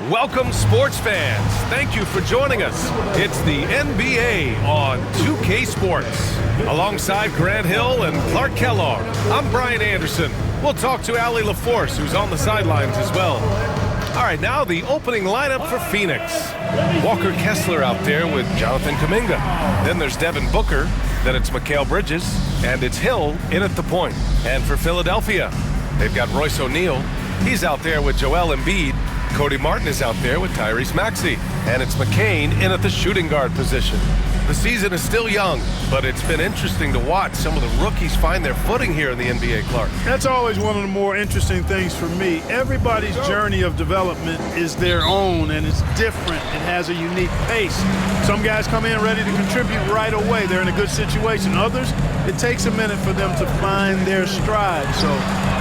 Welcome, sports fans. Thank you for joining us. It's the NBA on 2K Sports. Alongside Grant Hill and Clark Kellogg, I'm Brian Anderson. We'll talk to Allie LaForce, who's on the sidelines as well. All right, now the opening lineup for Phoenix. Walker Kessler out there with Jonathan Kuminga. Then there's Devin Booker. Then it's Mikal Bridges. And it's Hill in at the point. And for Philadelphia, they've got Royce O'Neal. He's out there with Joel Embiid. Cody Martin is out there with Tyrese Maxey. And it's McCain in at the shooting guard position. The season is still young, but it's been interesting to watch some of the rookies find their footing here in the NBA, Clark. That's always one of the more interesting things for me. Everybody's journey of development is their own, and it's different. It has a unique pace. Some guys come in ready to contribute right away. They're in a good situation. Others, it takes a minute for them to find their stride. So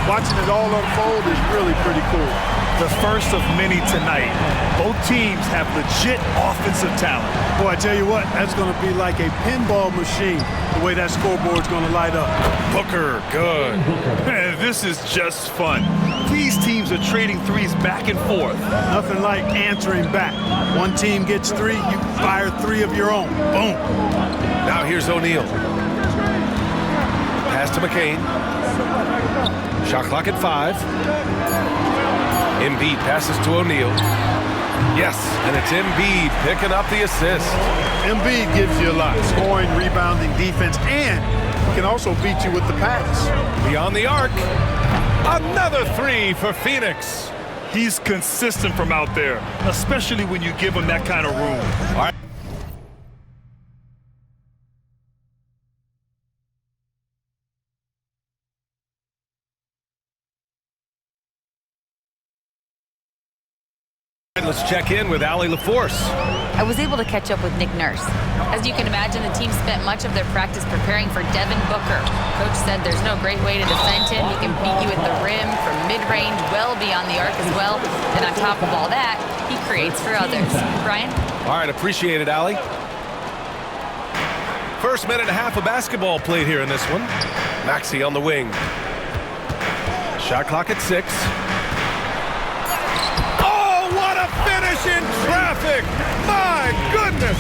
watching it all unfold is really pretty cool. The first of many tonight. Both teams have legit offensive talent. Boy, I tell you what, that's going to be like a pinball machine, the way that scoreboard's going to light up. Booker, good. Man, this is just fun. These teams are trading threes back and forth. Nothing like answering back. One team gets three, you fire three of your own. Boom. Now here's O'Neal. Pass to McCain. Shot clock at 5. Embiid passes to O'Neal. Yes, and it's Embiid picking up the assist. Embiid gives you a lot. Scoring, rebounding, defense, and he can also beat you with the pass. Beyond the arc. Another three for Phoenix. He's consistent from out there, especially when you give him that kind of room. All right. Let's check in with Allie LaForce. I was able to catch up with Nick Nurse. As you can imagine, the team spent much of their practice preparing for Devin Booker. Coach said there's no great way to defend him. He can beat you at the rim from mid-range, well beyond the arc as well. And on top of all that, he creates for others. Brian? All right, appreciate it, Allie. First minute and a half of basketball played here in this one. Maxey on the wing. Shot clock at 6. In traffic. My goodness.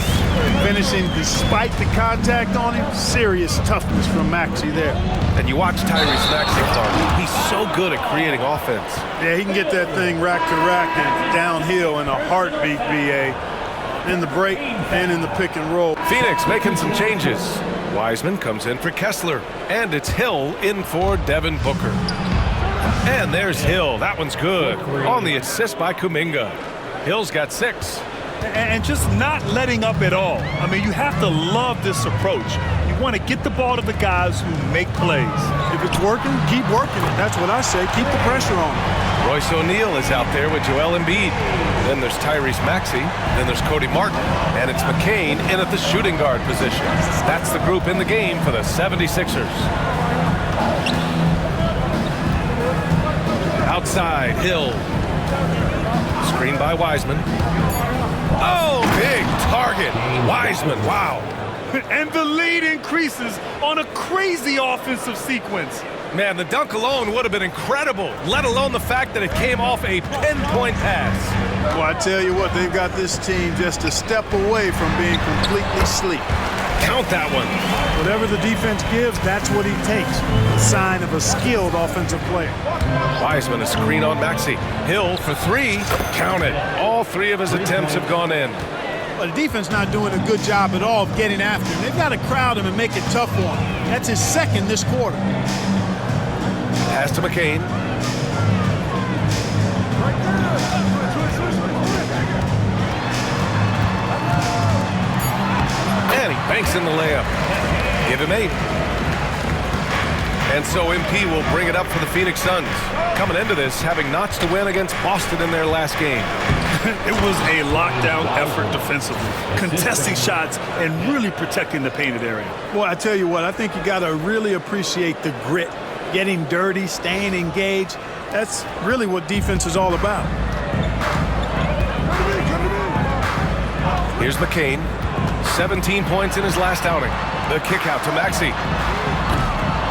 Finishing despite the contact on him. Serious toughness from Maxey there. And you watch Tyrese Maxey, Clark. He's so good at creating offense. Yeah, he can get that thing rack to rack and downhill in a heartbeat, BA. In the break and in the pick and roll. Phoenix making some changes. Wiseman comes in for Kessler. And it's Hill in for Devin Booker. And there's Hill. That one's good. On the assist by Kuminga. Hill's got 6. And just not letting up at all. I mean, you have to love this approach. You want to get the ball to the guys who make plays. If it's working, keep working it. That's what I say. Keep the pressure on. Royce O'Neal is out there with Joel Embiid. Then there's Tyrese Maxey. Then there's Cody Martin. And it's McCain in at the shooting guard position. That's the group in the game for the 76ers. Outside, Hill. Screen by Wiseman. Oh, big target. Wiseman, wow. And the lead increases on a crazy offensive sequence. Man, the dunk alone would have been incredible, let alone the fact that it came off a pinpoint pass. Well, I tell you what, they've got this team just a step away from being completely asleep. Count that one. Whatever the defense gives, that's what he takes. A sign of a skilled offensive player. Wiseman, a screen on Maxey. Hill for 3. Count it. All 3 of his attempts have gone in. Well, the defense not doing a good job at all of getting after him. They've got to crowd him and make it tough for him. That's his second this quarter. Pass to McCain. And he banks in the layup. Give him 8. And so MP will bring it up for the Phoenix Suns. Coming into this, having notched a win against Boston in their last game. It was a lockdown effort defensively, contesting shots and really protecting the painted area. Well, I tell you what, I think you got to really appreciate the grit, getting dirty, staying engaged. That's really what defense is all about. Here's McCain. 17 points in his last outing. The kick out to Maxey.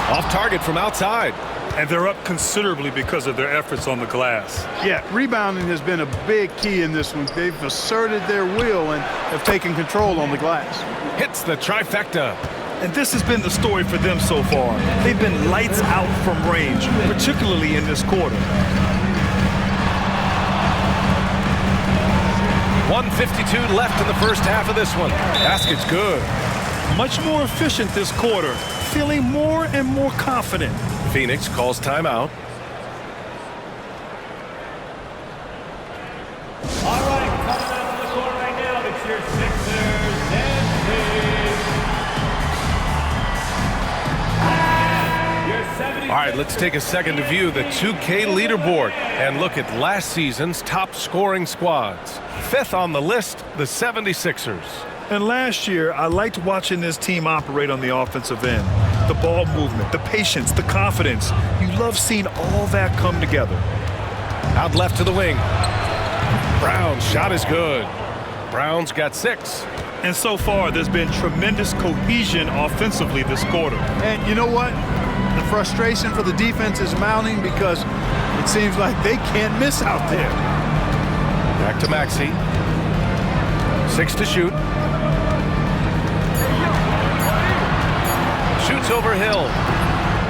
Off target from outside. And they're up considerably because of their efforts on the glass. Yeah, rebounding has been a big key in this one. They've asserted their will and have taken control on the glass. Hits the trifecta. And this has been the story for them so far. They've been lights out from range, particularly in this quarter. 1:52 left in the first half of this one. Basket's good. Much more efficient this quarter, feeling more and more confident. Phoenix calls timeout. All right, coming out on the court right now, it's your Sixers and All right, let's take a second to view the 2K leaderboard and look at last season's top scoring squads. 5th on the list, the 76ers. And last year, I liked watching this team operate on the offensive end. The ball movement, the patience, the confidence. You love seeing all that come together. Out left to the wing. Brown's shot is good. Brown's got 6. And so far, there's been tremendous cohesion offensively this quarter. And you know what? The frustration for the defense is mounting because it seems like they can't miss out there. Back to Maxey. 6 to shoot. Shoots over Hill.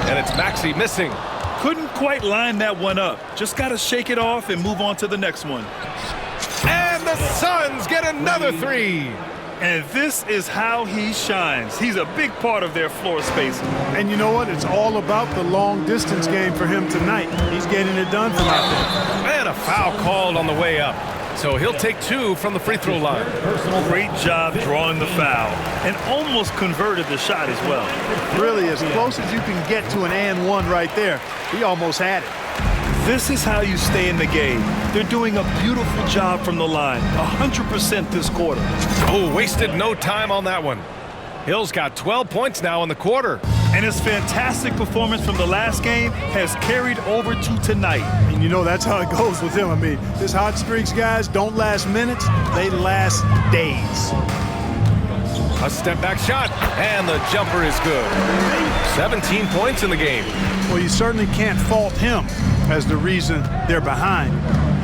And it's Maxey missing. Couldn't quite line that one up. Just got to shake it off and move on to the next one. And the Suns get another 3. And this is how he shines. He's a big part of their floor space. And you know what? It's all about the long distance game for him tonight. He's getting it done from out there. And a foul called on the way up. So he'll take 2 from the free throw line. Great job drawing the foul and almost converted the shot as well. Really, as close as you can get to an and one right there. He almost had it. This is how you stay in the game. They're doing a beautiful job from the line, 100% this quarter. Oh, wasted no time on that one. Hill's got 12 points now in the quarter. And his fantastic performance from the last game has carried over to tonight. And you know that's how it goes with him. I mean, his hot streaks, guys, don't last minutes. They last days. A step back shot, and the jumper is good. 17 points in the game. Well, you certainly can't fault him as the reason they're behind.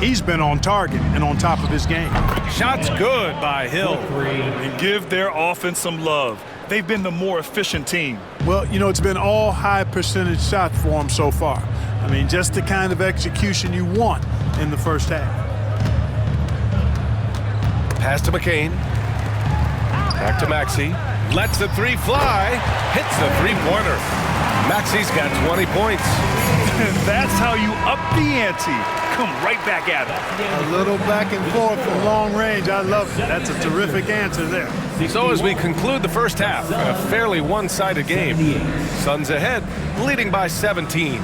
He's been on target and on top of his game. Shot's good by Hill. And give their offense some love. They've been the more efficient team. Well, you know, it's been all high percentage shots for him so far. I mean, just the kind of execution you want in the first half. Pass to McCain. Back to Maxey. Lets the 3 fly. Hits the 3-pointer. Maxey's got 20 points. And that's how you up the ante. Come right back at it. A little back and forth from long range. I love it. That's a terrific answer there. So as we conclude the first half, a fairly one-sided game. Suns ahead, leading by 17.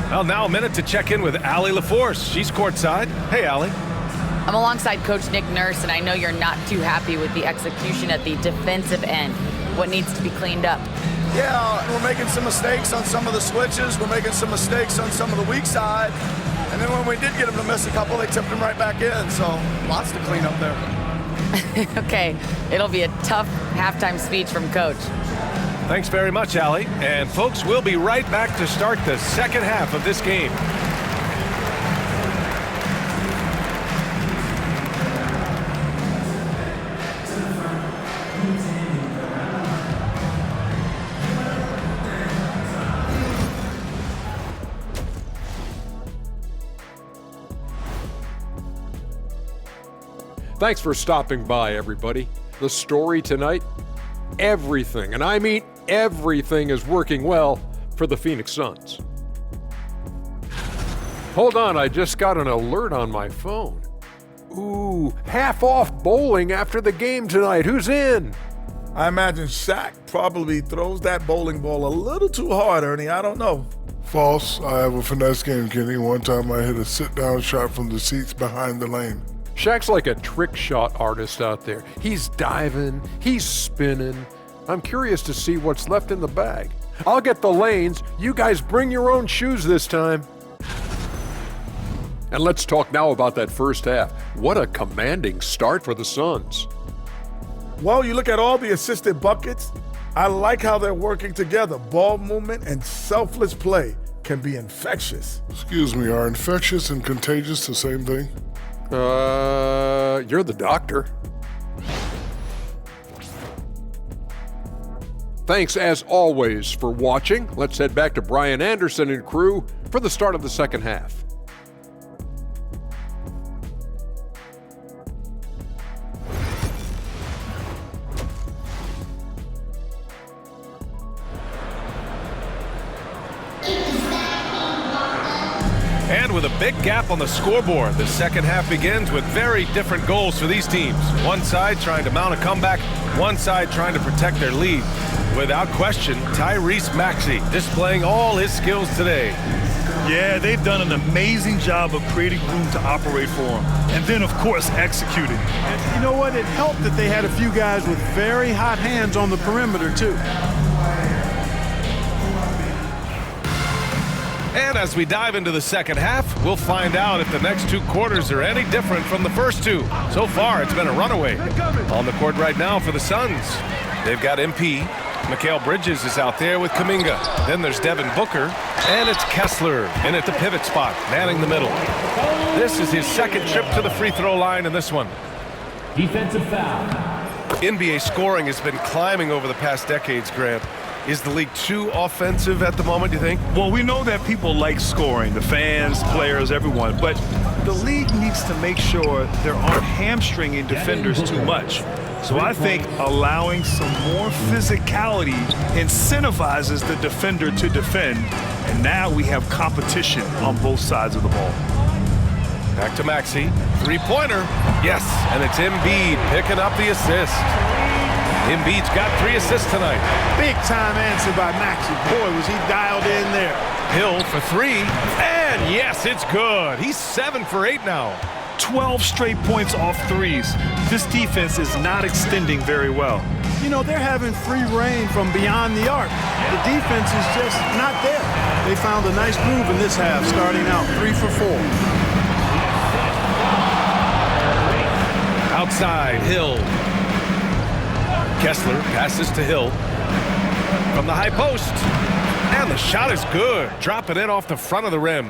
Well, now a minute to check in with Allie LaForce. She's courtside. Hey, Allie. I'm alongside Coach Nick Nurse, and I know you're not too happy with the execution at the defensive end. What needs to be cleaned up? Yeah, we're making some mistakes on some of the switches. We're making some mistakes on some of the weak side. And then when we did get them to miss a couple, they tipped them right back in. So lots to clean up there. Okay, it'll be a tough halftime speech from Coach. Thanks very much, Allie. And folks, we'll be right back to start the second half of this game. Thanks for stopping by, everybody. The story tonight, everything, and I mean everything, is working well for the Phoenix Suns. Hold on, I just got an alert on my phone. Ooh, half off bowling after the game tonight. Who's in? I imagine Shaq probably throws that bowling ball a little too hard, Ernie. I don't know. False. I have a finesse game, Kenny. One time I hit a sit-down shot from the seats behind the lane. Shaq's like a trick shot artist out there. He's diving, he's spinning. I'm curious to see what's left in the bag. I'll get the lanes. You guys bring your own shoes this time. And let's talk now about that first half. What a commanding start for the Suns. Well, you look at all the assisted buckets. I like how they're working together. Ball movement and selfless play. can be infectious. Excuse me, are infectious and contagious the same thing? You're the doctor. Thanks, as always, for watching. Let's head back to Brian Anderson and crew for the start of the second half. And with a big gap on the scoreboard, the second half begins with very different goals for these teams. One side trying to mount a comeback, one side trying to protect their lead. Without question, Tyrese Maxey displaying all his skills today. Yeah, they've done an amazing job of creating room to operate for him. And then, of course, executing. And you know what? It helped that they had a few guys with very hot hands on the perimeter, too. And as we dive into the second half, we'll find out if the next two quarters are any different from the first two. So far, it's been a runaway. On the court right now for the Suns, they've got MP. Mikal Bridges is out there with Kuminga. Then there's Devin Booker, and it's Kessler in at the pivot spot, manning the middle. This is his second trip to the free throw line in this one. Defensive foul. NBA scoring has been climbing over the past decades, Grant. Is the league too offensive at the moment, do you think? Well, we know that people like scoring, the fans, players, everyone, but the league needs to make sure there aren't hamstringing defenders too much. So I think allowing some more physicality incentivizes the defender to defend, and now we have competition on both sides of the ball. Back to Maxey, three-pointer, yes, and it's Embiid picking up the assist. Embiid's got 3 assists tonight. Big time answer by Maxey. Boy, was he dialed in there. Hill for 3, and yes, it's good. He's 7 for 8 now. 12 straight points off threes. This defense is not extending very well. You know, they're having free reign from beyond the arc. The defense is just not there. They found a nice groove in this half, starting out 3 for 4. Outside, Hill. Kessler passes to Hill from the high post. And the shot is good. Dropping in off the front of the rim.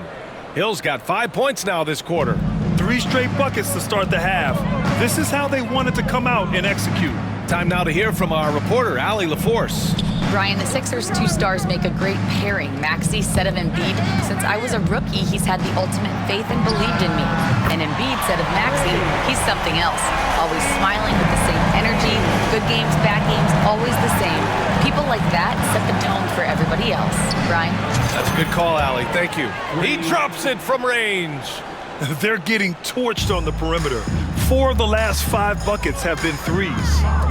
Hill's got 5 points now this quarter. 3 straight buckets to start the half. This is how they wanted to come out and execute. Time now to hear from our reporter, Allie LaForce. Brian, the Sixers' 2 stars make a great pairing. Maxey said of Embiid, since I was a rookie, he's had the ultimate faith and believed in me. And Embiid said of Maxey, he's something else. Always smiling with the same energy, good games, bad games, always the same. People like that set the tone for everybody else. Brian? That's a good call, Allie. Thank you. He drops it from range. They're getting torched on the perimeter. 4 of the last 5 buckets have been threes.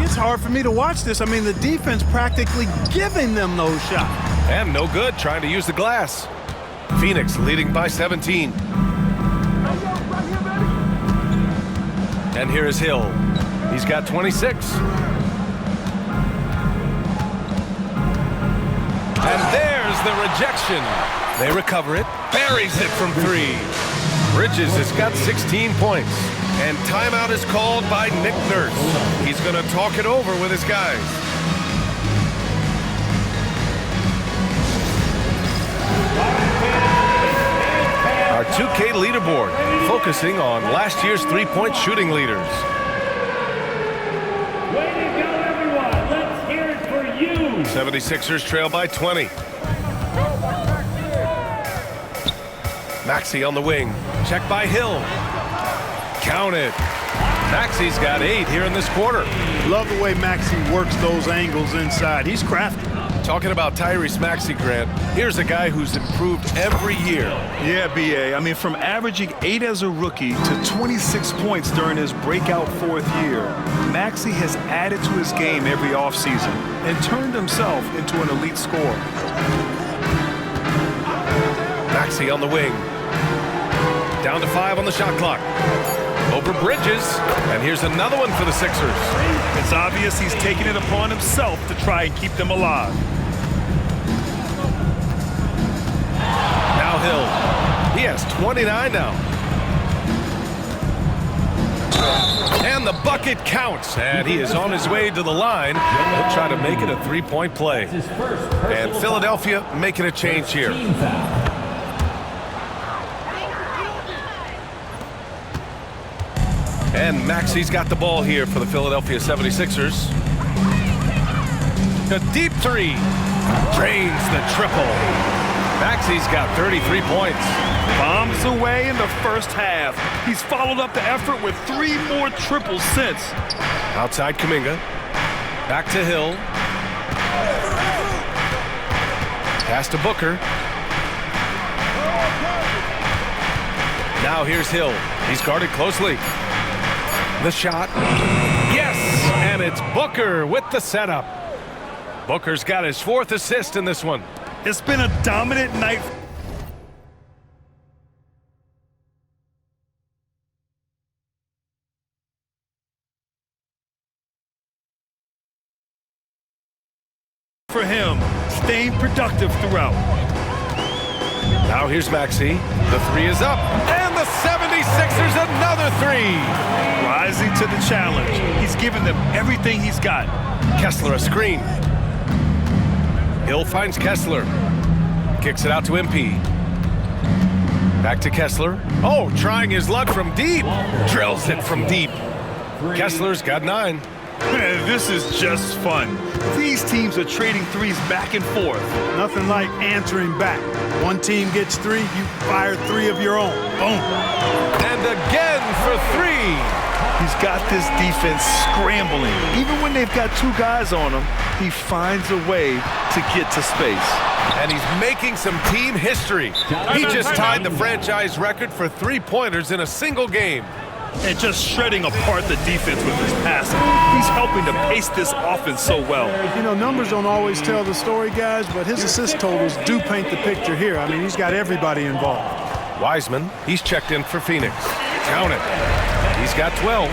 It's hard for me to watch this. I mean, the defense practically giving them those shots. And no good trying to use the glass. Phoenix leading by 17. And here is Hill. He's got 26. And there's the rejection. They recover it. Buries it from 3. Bridges has got 16 points. And timeout is called by Nick Nurse. He's going to talk it over with his guys. Our 2K leaderboard, focusing on last year's three-point shooting leaders. Way to go, everyone. Let's hear it for you. 76ers trail by 20. Maxey on the wing. Check by Hill. Count it. Maxey's got 8 here in this quarter. Love the way Maxey works those angles inside. He's crafty. Talking about Tyrese Maxey, Grant, here's a guy who's improved every year. Yeah, B.A. I mean, from averaging 8 as a rookie to 26 points during his breakout 4th year, Maxey has added to his game every offseason and turned himself into an elite scorer. Maxey on the wing. Down to 5 on the shot clock. Over Bridges, and here's another one for the Sixers. It's obvious he's taking it upon himself to try and keep them alive. Now Hill. He has 29 now. And the bucket counts, and he is on his way to the line. He'll try to make it a 3-point play. And Philadelphia making a change here. And Maxey's got the ball here for the Philadelphia 76ers. A deep three. Drains the triple. Maxey's got 33 points. Bombs away in the first half. He's followed up the effort with 3 more triples since. Outside Kuminga. Back to Hill. Pass to Booker. Now here's Hill. He's guarded closely. The shot. Yes! And it's Booker with the setup. Booker's got his 4th assist in this one. It's been a dominant night for him, staying productive throughout. Now here's Maxey. The 3 is up. And the 76ers another 3. Rising to the challenge. He's given them everything he's got. Kessler a screen. Hill finds Kessler. Kicks it out to MP. Back to Kessler. Oh, trying his luck from deep. Drills it from deep. Kessler's got 9. Man, this is just fun. These teams are trading threes back and forth. Nothing like answering back. One team gets 3, you fire 3 of your own. Boom. And again for 3. He's got this defense scrambling. Even when they've got 2 guys on him, he finds a way to get to space. And he's making some team history. He just tied the franchise record for 3-pointers in a single game. And just shredding apart the defense with his passing. He's helping to pace this offense so well. You know, numbers don't always tell the story, guys, but his assist totals do paint the picture here. I mean, he's got everybody involved. Wiseman, he's checked in for Phoenix. Count it. He's got 12.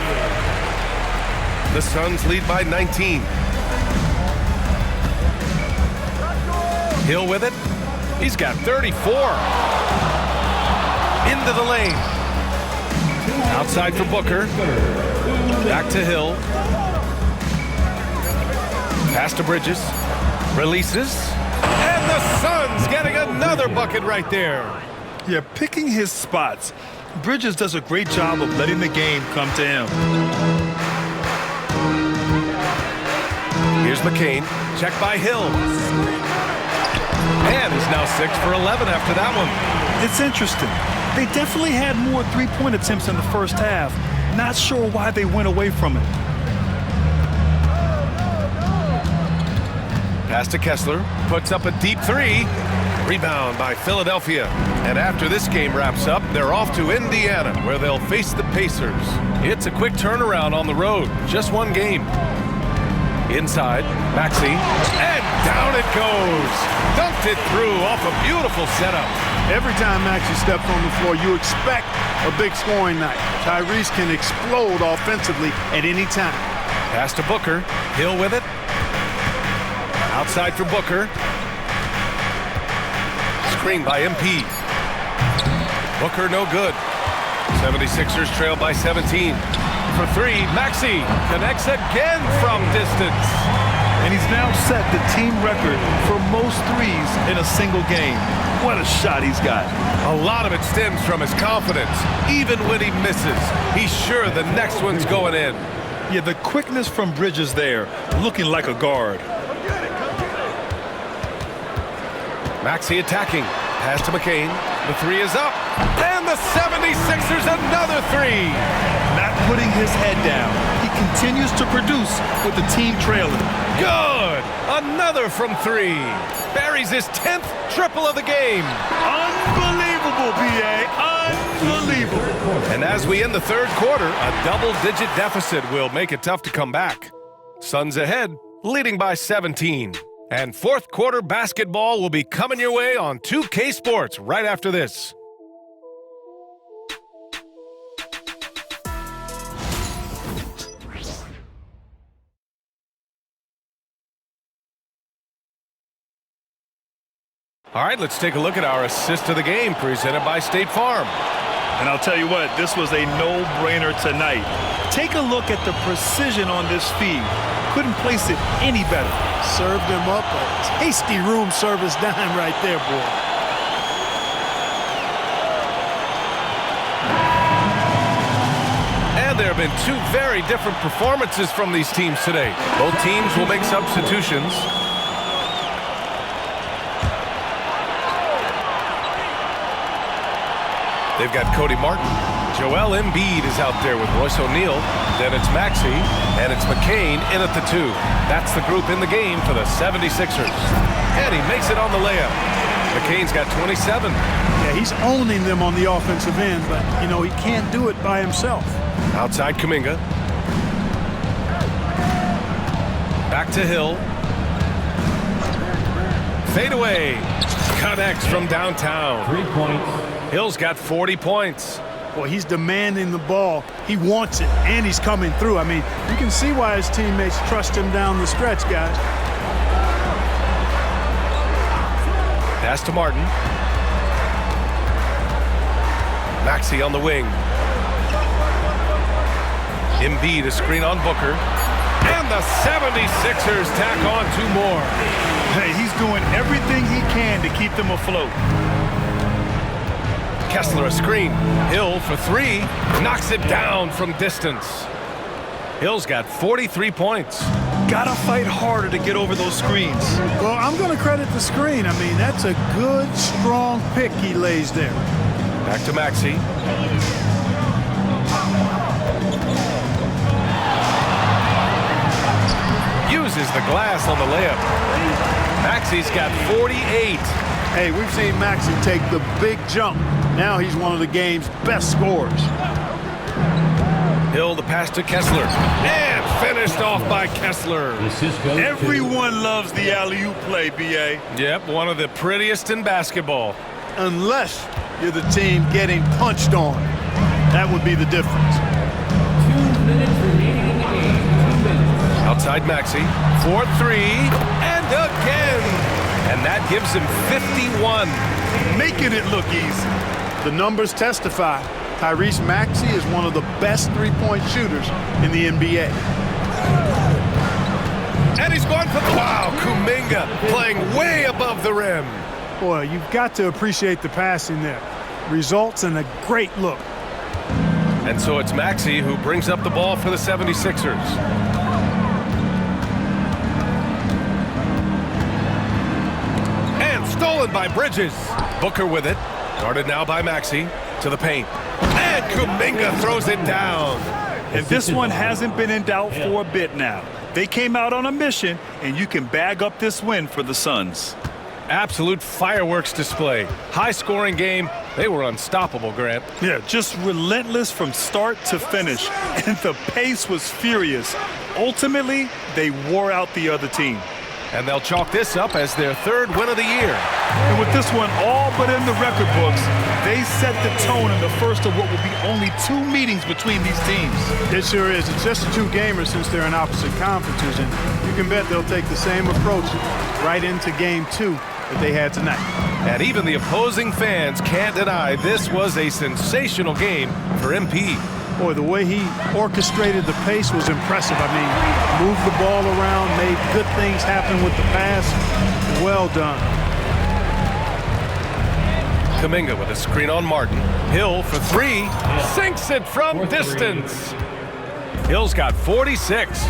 The Suns lead by 19. Hill with it. He's got 34. Into the lane. Outside for Booker. Back to Hill. Pass to Bridges. Releases. And the Suns getting another bucket right there. Yeah, picking his spots. Bridges does a great job of letting the game come to him. Here's McCain. Check by Hill. And is now 6 for 11 after that one. It's interesting. They definitely had more 3-point attempts in the first half. Not sure why they went away from it. Pass to Kessler. Puts up a deep 3. Rebound by Philadelphia. And after this game wraps up, they're off to Indiana, where they'll face the Pacers. It's a quick turnaround on the road. Just one game. Inside, Maxey. And down it goes. Dunked it through off a beautiful setup. Every time Maxey steps on the floor, you expect a big scoring night. Tyrese can explode offensively at any time. Pass to Booker. Hill with it. Outside for Booker. Screen by MP. Booker no good. 76ers trail by 17. For 3, Maxey connects again from distance. And he's now set the team record for most threes in a single game. What a shot he's got. A lot of it stems from his confidence. Even when he misses, he's sure the next one's going in. Yeah, the quickness from Bridges there, looking like a guard. Maxey attacking. Pass to McCain. The 3 is up. And the 76ers another 3. Not putting his head down. He continues to produce with the team trailing. Good. Another from 3. Buries his 10th triple of the game. Unbelievable, B.A. Unbelievable. And as we end the third quarter, a double-digit deficit will make it tough to come back. Suns ahead, leading by 17. And fourth quarter basketball will be coming your way on 2K Sports right after this. All right, let's take a look at our assist of the game presented by State Farm. And I'll tell you what, this was a no-brainer tonight. Take a look at the precision on this feed. Couldn't place it any better. Served him up a tasty room service dime right there, boy. And there have in two very different performances from these teams today. Both teams will make substitutions. They've got Cody Martin. Joel Embiid is out there with Royce O'Neal. Then it's Maxey, and it's McCain in at the 2. That's the group in the game for the 76ers. And he makes it on the layup. McCain's got 27. Yeah, he's owning them on the offensive end, but, you know, he can't do it by himself. Outside Kuminga. Back to Hill. Fade away. Connects from downtown. 3 points. Hill's got 40 points. Well, he's demanding the ball. He wants it, and he's coming through. I mean, you can see why his teammates trust him down the stretch, guys. Pass to Martin. Maxey on the wing. Embiid a screen on Booker. And the 76ers tack on 2 more. Hey, he's doing everything he can to keep them afloat. Kessler a screen. Hill for 3. Knocks it down from distance. Hill's got 43 points. Gotta fight harder to get over those screens. Well, I'm going to credit the screen. I mean, that's a good, strong pick he lays there. Back to Maxey. Uses the glass on the layup. Maxey's got 48. Hey, we've seen Maxey take the big jump. Now he's one of the game's best scorers. Hill the pass to Kessler. And finished off by Kessler. Everyone loves the alley-oop play, B.A. Yep, one of the prettiest in basketball. Unless you're the team getting punched on. That would be the difference. 2 minutes remaining in the game. 2 minutes. Outside Maxey. 4-3. And again. And that gives him 51. Making it look easy. The numbers testify. Tyrese Maxey is one of the best three-point shooters in the NBA. And he's going for the... Wow, Kuminga playing way above the rim. Boy, you've got to appreciate the passing there. Results in a great look. And so it's Maxey who brings up the ball for the 76ers. And stolen by Bridges. Booker with it. Guarded now by Maxey. To the paint. And Kuminga throws it down. And this one hasn't been in doubt for a bit now. They came out on a mission, and you can bag up this win for the Suns. Absolute fireworks display. High-scoring game. They were unstoppable, Grant. Yeah, just relentless from start to finish. And the pace was furious. Ultimately, they wore out the other team. And they'll chalk this up as their 3rd win of the year. And with this one all but in the record books, they set the tone in the first of what will be only 2 meetings between these teams. It sure is. It's just 2 gamers since they're in opposite conferences, and you can bet they'll take the same approach right into game 2 that they had tonight. And even the opposing fans can't deny this was a sensational game for MP. Boy, the way he orchestrated the pace was impressive. I mean, moved the ball around, made good things happen with the pass. Well done. Kuminga with a screen on Martin. Hill for 3. Sinks it from distance. Hill's got 46.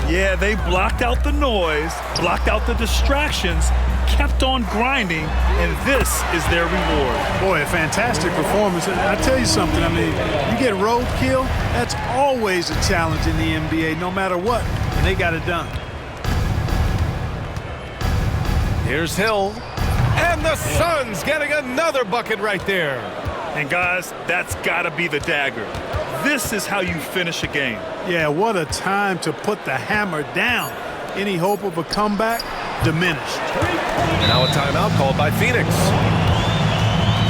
Yeah, they blocked out the noise, blocked out the distractions, kept on grinding, and this is their reward. Boy, a fantastic performance. And I tell you something, I mean, you get roadkill, that's always a challenge in the NBA, no matter what, and they got it done. Here's Hill. And the Suns getting another bucket right there. And guys, that's got to be the dagger. This is how you finish a game. Yeah, what a time to put the hammer down. Any hope of a comeback diminished. Now a timeout called by Phoenix.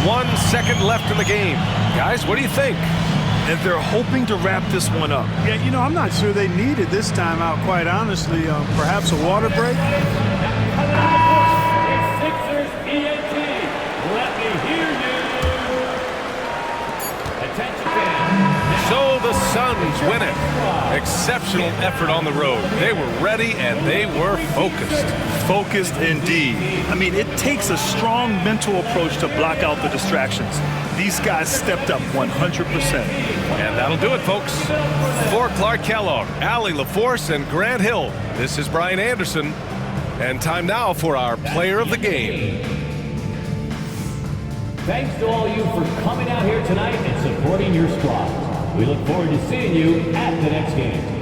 1 second left in the game. Guys, what do you think? And they're hoping to wrap this one up. Yeah, you know, I'm not sure they needed this timeout, quite honestly. Perhaps a water break? Sixers ENT. Let me hear you. Attention fans. So the Suns win it. Exceptional effort on the road. They were ready and they were focused. Focused indeed. I mean, it takes a strong mental approach to block out the distractions. These guys stepped up 100%. And that'll do it, folks. For Clark Kellogg, Allie LaForce, and Grant Hill, this is Brian Anderson. And time now for our player of the game. Thanks to all of you for coming out here tonight and supporting your squad. We look forward to seeing you at the next game.